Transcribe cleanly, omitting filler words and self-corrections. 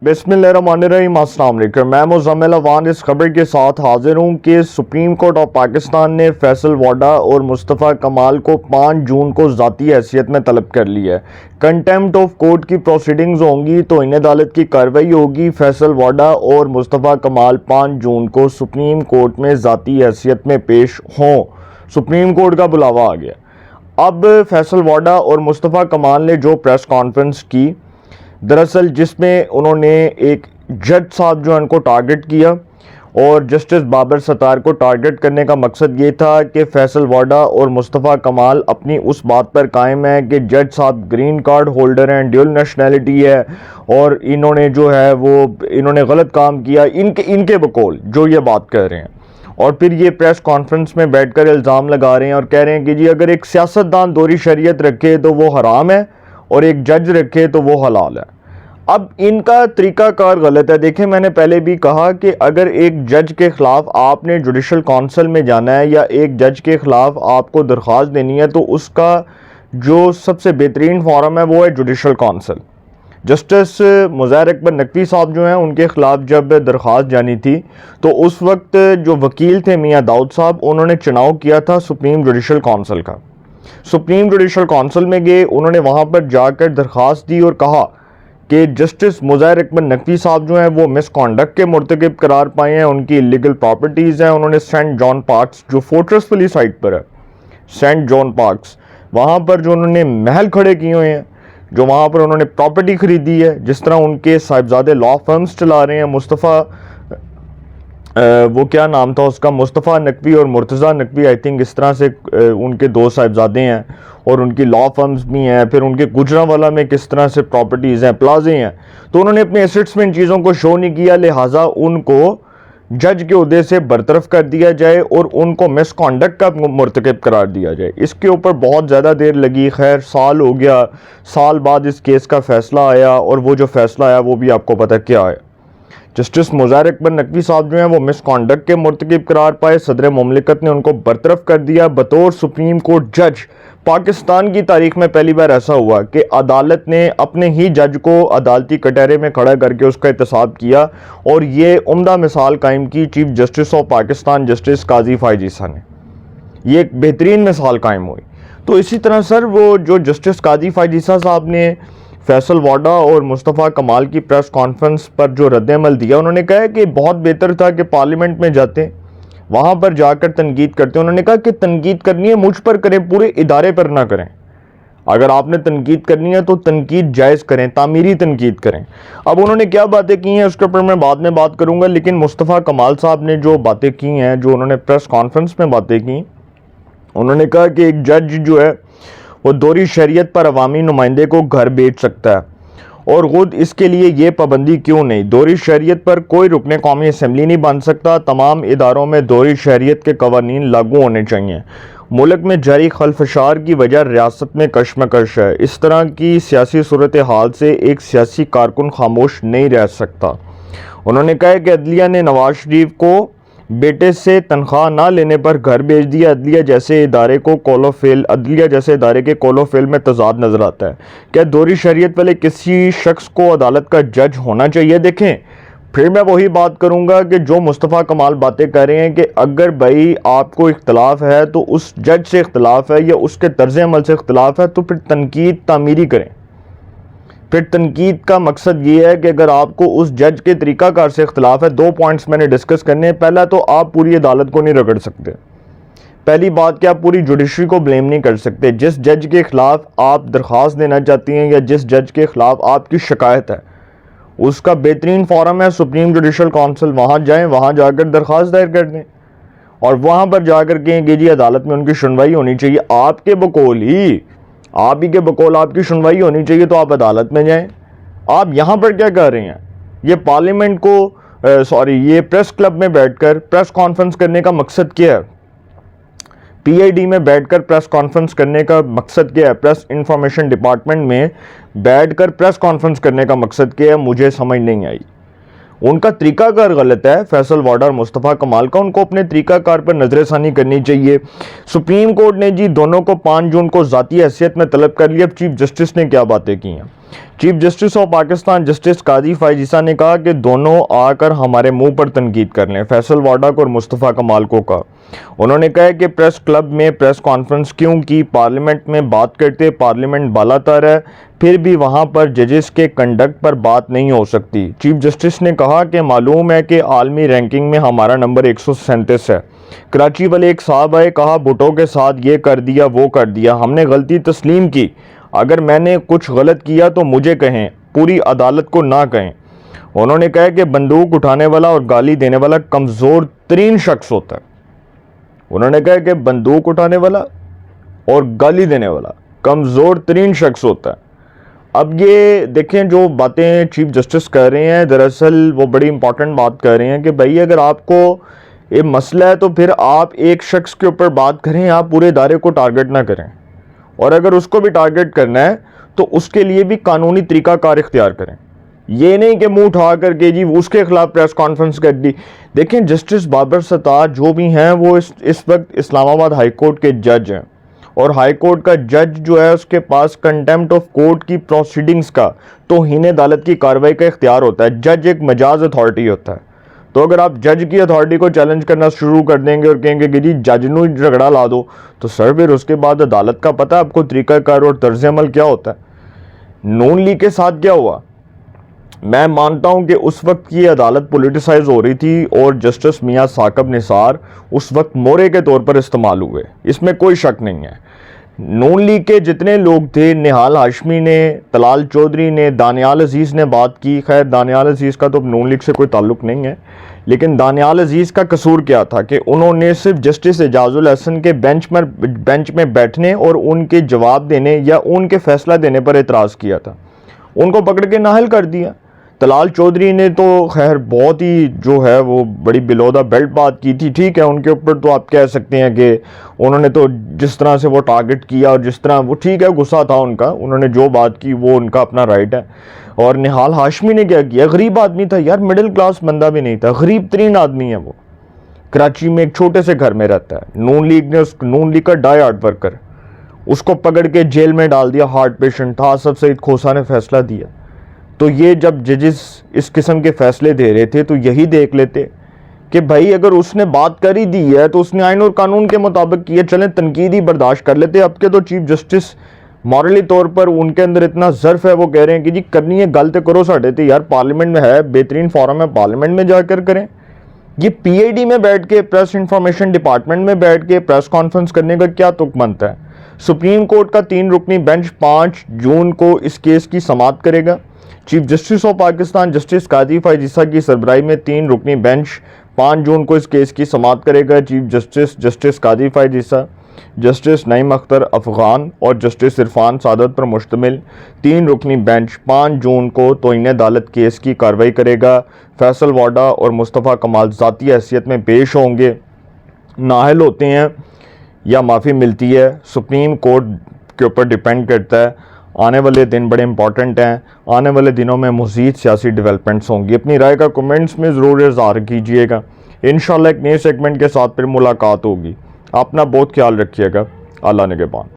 बिस्मिल्लाहिर्रहमानिर्रहीम। अस्सलाम वालेकुम। मैं मुज़म्मिल अवान इस खबर के साथ हाजिर हूँ कि सुप्रीम कोर्ट ऑफ पाकिस्तान ने फैसल वाडा और मुस्तफ़ा कमाल को 5 जून को ज़ाती हैसियत में तलब कर लिया है। कंटेम्प्ट ऑफ कोर्ट की प्रोसीडिंग्स होंगी तो इन अदालत की कार्रवाई होगी। फैसल वाडा और मुस्तफ़ा कमाल 5 जून को सुप्रीम कोर्ट में ज़ाती हैसियत में पेश हों। सुप्रीम कोर्ट का बुलावा आ गया। अब फैसल वाडा और मुस्तफ़ा कमाल ने जो प्रेस कॉन्फ्रेंस की, दरअसल जिसमें उन्होंने एक जज साहब जो उनको टारगेट किया और जस्टिस बाबर सत्तार को टारगेट करने का मकसद ये था कि फैसल वाडा और मुस्तफ़ा कमाल अपनी उस बात पर कायम है कि जज साहब ग्रीन कार्ड होल्डर हैं, ड्यूल नेशनैलिटी है और इन्होंने जो है वो इन्होंने गलत काम किया, इनके बकौल जो ये बात कर रहे हैं। और फिर ये प्रेस कॉन्फ्रेंस में बैठकर इल्ज़ाम लगा रहे हैं और कह रहे हैं कि जी अगर एक सियासतदान दोहरी शरीयत रखे तो वो हराम है और एक जज रखे तो वो हलाल है। अब इनका तरीक़ाकार गलत है। देखें, मैंने पहले भी कहा कि अगर एक जज के ख़िलाफ़ आपने जुडिशल काउंसिल में जाना है या एक जज के ख़िलाफ़ आपको दरख्वास्त देनी है तो उसका जो सबसे बेहतरीन फोरम है वो है judicial council. Justice Mazahar Akbar Naqvi साहब जो हैं उनके ख़िलाफ़ जब दरख्वास्त जानी थी तो उस वक्त जो वकील थे मियाँ दाऊद साहब, उन्होंने चुनाव किया था सुप्रीम जुडिशल काउंसिल का। सुप्रीम जुडिशल काउंसिल में गए, उन्होंने वहाँ पर जाकर दरख्वास्त दी और कहा कि जस्टिस मुज़ाहिर अकबर नकवी साहब जो हैं वो मिसकॉन्डक्ट के मुर्तकिब करार पाए हैं, उनकी इलीगल प्रॉपर्टीज़ हैं। उन्होंने सेंट जॉन पार्क्स जो फोर्ट्रेस वाली साइट पर है, सेंट जॉन पार्क्स, वहाँ पर जो उन्होंने महल खड़े किए हुए हैं, जो वहाँ पर उन्होंने प्रॉपर्टी ख़रीदी है, जिस तरह उनके साहिबजादे लॉ फर्म्स चला रहे हैं, मुस्तफ़ा वो क्या नाम था उसका, मुस्तफ़ा नकवी और मुर्तज़ा नकवी, आई थिंक इस तरह से उनके दो साहिबजादे हैं और उनकी लॉ फर्म्स भी हैं। फिर उनके गुजरांवाला में किस तरह से प्रॉपर्टीज़ हैं, प्लाजे हैं। तो उन्होंने अपने एसेट्स में इन चीज़ों को शो नहीं किया, लिहाजा उनको जज के ओहदे से बरतरफ कर दिया जाए और उनको मिसकॉन्डक्ट का मुर्तकिब करार दिया जाए। इसके ऊपर बहुत ज़्यादा देर लगी, खैर साल हो गया, साल बाद इस केस का फ़ैसला आया और वो जो फ़ैसला आया वो भी आपको पता क्या है। जस्टिस मुज़ाहिर अकबर नकवी साहब जो हैं वो मिसकॉन्डक्ट के मुर्तकिब करार पाए। सदर मुमलिकत ने उनको बरतरफ कर दिया बतौर सुप्रीम कोर्ट जज। पाकिस्तान की तारीख में पहली बार ऐसा हुआ कि अदालत ने अपने ही जज को अदालती कटहरे में खड़ा करके उसका एहतसाब किया और ये उम्दा मिसाल कायम की chief justice of Pakistan justice Qazi Faez Isa ने। ये एक बेहतरीन मिसाल कायम हुई। तो इसी तरह सर वो जो जस्टिस काजी फ़ाइज़ ईसा साहब ने फैसल वाडा और मुस्तफ़ा कमाल की प्रेस कॉन्फ्रेंस पर जो रद्द-ए-अमल दिया, उन्होंने कहा है कि बहुत बेहतर था कि पार्लियामेंट में जाते, वहाँ पर जाकर तनकीद करते। उन्होंने कहा कि तनकीद करनी है मुझ पर करें, पूरे इदारे पर ना करें। अगर आपने तनकीद करनी है तो तनकीद जायज़ करें, तामीरी तनकीद करें। अब उन्होंने क्या बातें की हैं उसके ऊपर मैं बाद में बात करूँगा, लेकिन मुस्तफ़ा कमाल साहब ने जो बातें की हैं, जो उन्होंने प्रेस कॉन्फ्रेंस में बातें की, उन्होंने कहा कि एक जज जो है वो दोहरी शरीयत पर अवामी नुमाइंदे को घर बेच सकता है और खुद इसके लिए ये पाबंदी क्यों नहीं। दोहरी शरीयत पर कोई रुकने कौमी असम्बली नहीं बन सकता। तमाम इदारों में दोहरी शरीयत के कवानीन लागू होने चाहिए। मुल्क में जारी खलफशार की वजह रियासत में कशमकश है। इस तरह की सियासी सूरत हाल से एक सियासी कारकुन खामोश नहीं रह सकता। उन्होंने कहा कि अदलिया ने नवाज शरीफ को बेटे से तनख्वाह ना लेने पर घर भेज दिया। अदलिया जैसे इदारे के कोलोफेल में तजाद नजर आता है। क्या दोहरी शरीयत वाले किसी शख्स को अदालत का जज होना चाहिए? देखें, फिर मैं वही बात करूंगा कि जो मुस्तफ़ा कमाल बातें कर रहे हैं कि अगर भाई आपको इख्तलाफ है तो उस जज से इख्तलाफ है या उसके तर्ज अमल से इख्तलाफ है तो फिर तनकीद तामीरी करें। फिर तनकीद का मकसद ये है कि अगर आपको उस जज के तरीक़ाकार से इख्तलाफ है, 2 पॉइंट्स मैंने डिस्कस करने हैं। पहला तो आप पूरी अदालत को नहीं रगड़ सकते। पहली बात कि आप पूरी जुडिशरी को ब्लेम नहीं कर सकते। जिस जज के ख़िलाफ़ आप दरख्वास्त देना चाहती हैं या जिस जज के ख़िलाफ़ आपकी शिकायत है, उसका बेहतरीन फोरम है सुप्रीम जुडिशल काउंसिल। वहाँ जाएँ, वहाँ जाकर दरख्वास्त दायर कर दें और वहाँ पर जाकर कहें कि जी अदालत में उनकी सुनवाई होनी चाहिए। आप ही के बकौल आपकी सुनवाई होनी चाहिए तो आप अदालत में जाएं। आप यहाँ पर क्या कर रहे हैं? ये पार्लियामेंट को ये प्रेस क्लब में बैठकर प्रेस कॉन्फ्रेंस करने का मकसद क्या है? पीआईडी में बैठकर प्रेस कॉन्फ्रेंस करने का मकसद क्या है? प्रेस इंफॉर्मेशन डिपार्टमेंट में बैठकर प्रेस कॉन्फ्रेंस करने का मकसद क्या है? मुझे समझ नहीं आई। ان کا طریقہ کار غلط ہے فیصل واڈا اور مصطفیٰ کمال کا، ان کو اپنے طریقہ کار پر نظر ثانی کرنی چاہیے۔ سپریم کورٹ نے جی دونوں کو 5 جون کو ذاتی حیثیت میں طلب کر لیا۔ اب چیف جسٹس نے کیا باتیں کی ہیں؟ Chief justice of Pakistan justice Qazi Faez عیسیٰ نے کہا کہ دونوں آ کر ہمارے منہ پر تنقید کر لیں۔ فیصل واڈا کو اور مصطفیٰ کمال کو کہا، انہوں نے کہا کہ پریس کلب میں پریس کانفرنس کیوں کی؟ پارلیمنٹ میں بات کرتے پارلیمنٹ بالا تر ہے، پھر بھی وہاں پر ججز کے کنڈکٹ پر بات نہیں ہو سکتی۔ چیف جسٹس نے کہا کہ معلوم ہے کہ عالمی رینکنگ میں ہمارا نمبر 137 ہے۔ کراچی والے ایک صاحب آئے، کہا بھٹو کے ساتھ یہ کر دیا وہ کر دیا، ہم نے غلطی تسلیم کی، اگر میں نے کچھ غلط کیا تو مجھے کہیں، پوری عدالت کو نہ کہیں۔ انہوں نے کہا کہ بندوق اٹھانے والا اور گالی دینے والا کمزور ترین شخص ہوتا ہے۔ انہوں نے کہا کہ بندوق اٹھانے والا اور گالی دینے والا کمزور ترین شخص ہوتا ہے۔ اب یہ دیکھیں جو باتیں چیف جسٹس کر رہے ہیں، دراصل وہ بڑی امپورٹنٹ بات کر رہے ہیں کہ بھائی اگر آپ کو یہ مسئلہ ہے تو پھر آپ ایک شخص کے اوپر بات کریں، آپ پورے ادارے کو ٹارگٹ نہ کریں، اور اگر اس کو بھی ٹارگٹ کرنا ہے تو اس کے لیے بھی قانونی طریقہ کار اختیار کریں۔ یہ نہیں کہ منہ اٹھا کر کے جی اس کے خلاف پریس کانفرنس کر دی۔ دیکھیں جسٹس بابر ستار جو بھی ہیں وہ اس وقت اسلام آباد ہائی کورٹ کے جج ہیں، اور ہائی کورٹ کا جج جو ہے اس کے پاس کنٹیمپٹ آف کورٹ کی پروسیڈنگز کا، توہین عدالت کی کارروائی کا اختیار ہوتا ہے۔ جج ایک مجاز اتھارٹی ہوتا ہے، تو اگر آپ جج کی اتھارٹی کو چیلنج کرنا شروع کر دیں گے اور کہیں گے کہ جی جج نو جھگڑا لا دو، تو سر پھر اس کے بعد عدالت کا پتہ آپ کو طریقہ کار اور طرز عمل کیا ہوتا ہے۔ نون لیگ کے ساتھ کیا ہوا؟ میں مانتا ہوں کہ اس وقت کی عدالت پولیٹیسائز ہو رہی تھی اور جسٹس میاں ثاقب نثار اس وقت مورے کے طور پر استعمال ہوئے، اس میں کوئی شک نہیں ہے۔ نون لیگ کے جتنے لوگ تھے، نہال ہاشمی نے، طلال چودھری نے، دانیال عزیز نے بات کی، خیر دانیال عزیز کا تو نون لیگ سے کوئی تعلق نہیں ہے، لیکن دانیال عزیز کا قصور کیا تھا کہ انہوں نے صرف جسٹس اعجاز الحسن کے بینچ میں بیٹھنے اور ان کے جواب دینے یا ان کے فیصلہ دینے پر اعتراض کیا تھا، ان کو پکڑ کے نااہل کر دیا۔ طلال چودھری نے تو خیر بہت ہی جو ہے وہ بڑی بلو دا بیلٹ بات کی تھی، ٹھیک ہے، ان کے اوپر تو آپ کہہ سکتے ہیں کہ انہوں نے تو جس طرح سے وہ ٹارگٹ کیا اور جس طرح وہ، ٹھیک ہے غصہ تھا ان کا، انہوں نے جو بات کی وہ ان کا اپنا رائٹ ہے۔ اور نہال ہاشمی نے کیا کیا؟ غریب آدمی تھا یار، مڈل کلاس بندہ بھی نہیں تھا، غریب ترین آدمی ہے وہ، کراچی میں ایک چھوٹے سے گھر میں رہتا ہے۔ نون لیگ کا ڈائی ہارڈ ورکر، اس کو پکڑ کے جیل میں ڈال دیا، ہارٹ پیشنٹ تھا، آصف سعید کھوسہ نے فیصلہ دیا۔ تو یہ جب ججز اس قسم کے فیصلے دے رہے تھے تو یہی دیکھ لیتے کہ بھائی اگر اس نے بات کر ہی دی ہے تو اس نے آئین اور قانون کے مطابق کیا، چلیں تنقید ہی برداشت کر لیتے۔ اب کے تو چیف جسٹس مورلی طور پر ان کے اندر اتنا ظرف ہے، وہ کہہ رہے ہیں کہ جی کرنی ہے گل تے کرو ساڈے تے یار، پارلیمنٹ میں ہے، بہترین فورم ہے، پارلیمنٹ میں جا کر کریں۔ یہ پی اے ڈی میں بیٹھ کے، پریس انفارمیشن ڈپارٹمنٹ میں بیٹھ کے پریس کانفرنس کرنے کا کیا تک بنتا ہے؟ سپریم کورٹ کا 3 رکنی بینچ 5 جون کو اس کیس کی سماعت کرے گا۔ Chief justice of Pakistan justice Qazi Faez عیسیٰ کی سربراہی میں 3 رکنی بینچ 5 جون کو اس کیس کی سماعت کرے گا۔ چیف جسٹس قاضی فائز عیسیٰ، جسٹس نعیم اختر افغان اور جسٹس عرفان سعادت پر مشتمل 3 رکنی بینچ 5 جون کو توہین عدالت کیس کی کارروائی کرے گا۔ فیصل واڈا اور مصطفیٰ کمال ذاتی حیثیت میں پیش ہوں گے، نااہل ہوتے ہیں یا معافی ملتی ہے، سپریم کورٹ کے اوپر ڈیپینڈ کرتا ہے۔ آنے والے دن بڑے امپورٹنٹ ہیں، آنے والے دنوں میں مزید سیاسی ڈیولپمنٹس ہوں گی۔ اپنی رائے کا کمنٹس میں ضرور اظہار کیجئے گا۔ انشاءاللہ ایک نئے سیگمنٹ کے ساتھ پھر ملاقات ہوگی۔ اپنا بہت خیال رکھیے گا۔ اللہ نگہبان۔